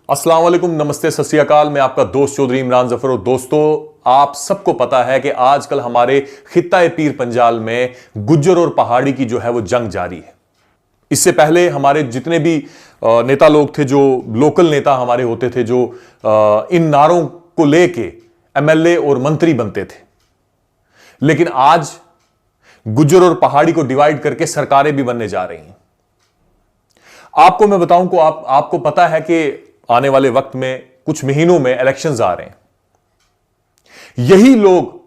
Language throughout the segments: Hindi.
अस्सलाम वालेकुम, नमस्ते, सत श्री अकाल। मैं आपका दोस्त चौधरी इमरान जफर। और दोस्तों, आप सबको पता है कि आजकल हमारे खित्ता पीर पंजाल में गुज्जर और पहाड़ी की जो है वो जंग जारी है। इससे पहले हमारे जितने भी नेता लोग थे, जो लोकल नेता हमारे होते थे, जो इन नारों को लेके एमएलए और मंत्री बनते थे, लेकिन आज गुज्जर और पहाड़ी को डिवाइड करके सरकारें भी बनने जा रही हैं। आपको मैं बताऊं को आपको पता है कि आने वाले वक्त में कुछ महीनों में इलेक्शंस आ रहे हैं। यही लोग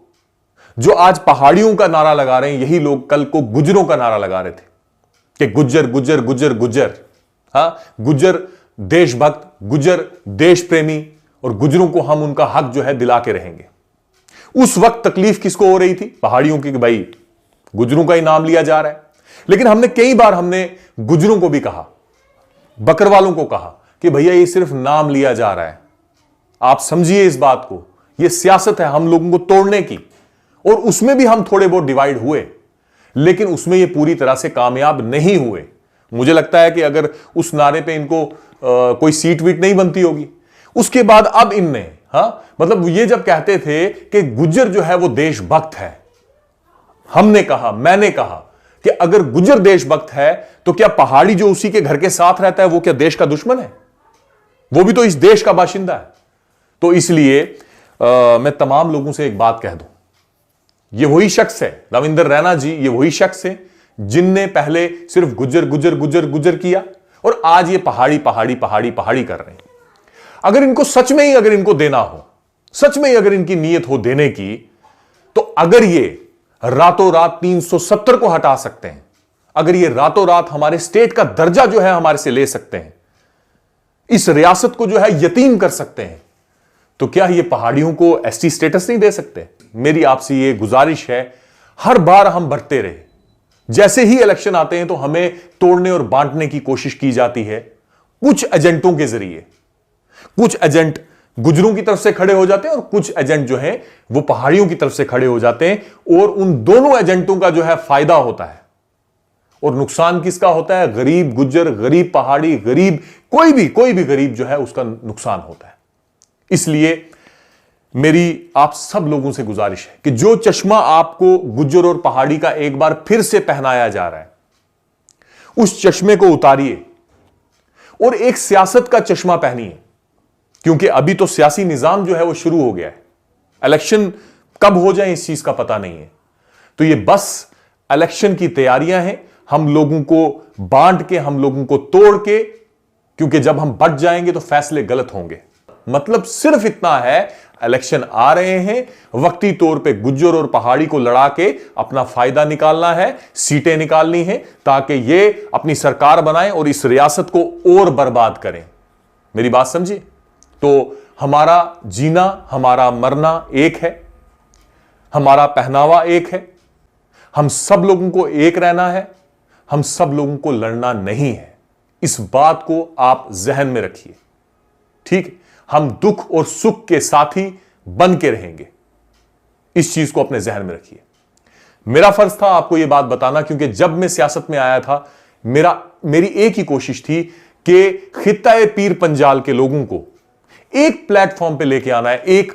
जो आज पहाड़ियों का नारा लगा रहे हैं, यही लोग कल को गुज्जरों का नारा लगा रहे थे कि गुज्जर गुज्जर गुज्जर गुज्जर। हां, गुज्जर देशभक्त, गुज्जर देश प्रेमी, और गुज्जरों को हम उनका हक जो है दिला के रहेंगे। उस वक्त तकलीफ किसको हो रही थी? पहाड़ियों की, कि भाई गुज्जरों का ही नाम लिया जा रहा है। लेकिन हमने कई बार गुज्जरों को भी कहा, बकरवालों को कहा कि भैया ये सिर्फ नाम लिया जा रहा है, आप समझिए इस बात को, ये सियासत है हम लोगों को तोड़ने की। और उसमें भी हम थोड़े बहुत डिवाइड हुए, लेकिन उसमें ये पूरी तरह से कामयाब नहीं हुए। मुझे लगता है कि अगर उस नारे पे इनको कोई सीट वीट नहीं बनती होगी। उसके बाद अब इनने मतलब ये जब कहते थे कि गुज्जर जो है वो देशभक्त है, हमने कहा, मैंने कहा कि अगर गुज्जर देशभक्त है तो क्या पहाड़ी जो उसी के घर के साथ रहता है वो क्या देश का दुश्मन है? वो भी तो इस देश का बाशिंदा है। तो इसलिए मैं तमाम लोगों से एक बात कह दूं, ये वही शख्स है, रविंदर रैना जी, ये वही शख्स है जिनने पहले सिर्फ गुज्जर गुज्जर गुज्जर गुज्जर किया और आज ये पहाड़ी पहाड़ी पहाड़ी पहाड़ी कर रहे हैं। अगर इनको सच में ही अगर इनको देना हो, सच में ही अगर इनकी नीयत हो देने की, तो अगर ये रातों रात 370 को हटा सकते हैं, अगर ये रातों रात हमारे स्टेट का दर्जा जो है हमारे से ले सकते हैं, इस रियासत को जो है यतीम कर सकते हैं, तो क्या ये पहाड़ियों को एसटी स्टेटस नहीं दे सकते? मेरी आपसे ये गुजारिश है, हर बार हम बढ़ते रहे, जैसे ही इलेक्शन आते हैं तो हमें तोड़ने और बांटने की कोशिश की जाती है कुछ एजेंटों के जरिए। कुछ एजेंट गुज्जरों की तरफ से खड़े हो जाते हैं और कुछ एजेंट जो हैं वो पहाड़ियों की तरफ से खड़े हो जाते हैं, और उन दोनों एजेंटों का जो है फायदा होता है। और नुकसान किसका होता है? गरीब गुज्जर, गरीब पहाड़ी, गरीब कोई भी गरीब जो है उसका नुकसान होता है। इसलिए मेरी आप सब लोगों से गुजारिश है कि जो चश्मा आपको गुज्जर और पहाड़ी का एक बार फिर से पहनाया जा रहा है, उस चश्मे को उतारिए और एक सियासत का चश्मा पहनिए। क्योंकि अभी तो सियासी निजाम जो है वो शुरू हो गया है। इलेक्शन कब हो जाए इस चीज का पता नहीं है। तो ये बस इलेक्शन की तैयारियां हैं, हम लोगों को बांट के, हम लोगों को तोड़ के, क्योंकि जब हम बट जाएंगे तो फैसले गलत होंगे। मतलब सिर्फ इतना है, इलेक्शन आ रहे हैं, वक्ती तौर पे गुज्जर और पहाड़ी को लड़ा के अपना फायदा निकालना है, सीटें निकालनी है, ताकि ये अपनी सरकार बनाएं और इस रियासत को और बर्बाद करें। मेरी बात समझिए? तो हमारा जीना, हमारा मरना एक है, हमारा पहनावा एक है, हम सब लोगों को एक रहना है, हम सब लोगों को लड़ना नहीं है। इस बात को आप जहन में रखिए, ठीक है? हम दुख और सुख के साथी बन के रहेंगे, इस चीज को अपने जहन में रखिए। मेरा फर्ज था आपको यह बात बताना, क्योंकि जब मैं सियासत में आया था, मेरी एक ही कोशिश थी कि खित्ता पीर पंजाल के लोगों को एक प्लेटफॉर्म पे लेके आना है। एक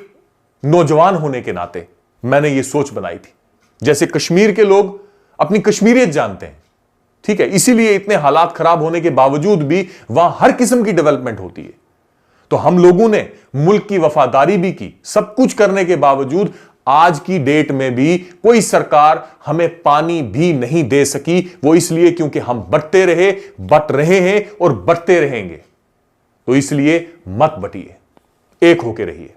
नौजवान होने के नाते मैंने ये सोच बनाई थी। जैसे कश्मीर के लोग अपनी कश्मीरियत जानते हैं, ठीक है, इसीलिए इतने हालात खराब होने के बावजूद भी वहां हर किस्म की डेवलपमेंट होती है। तो हम लोगों ने मुल्क की वफादारी भी की, सब कुछ करने के बावजूद आज की डेट में भी कोई सरकार हमें पानी भी नहीं दे सकी। वो इसलिए क्योंकि हम बटते रहे, बट रहे हैं और बटते रहेंगे। तो इसलिए मत बटिए, एक होके रहिए।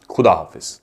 खुदा हाफिज।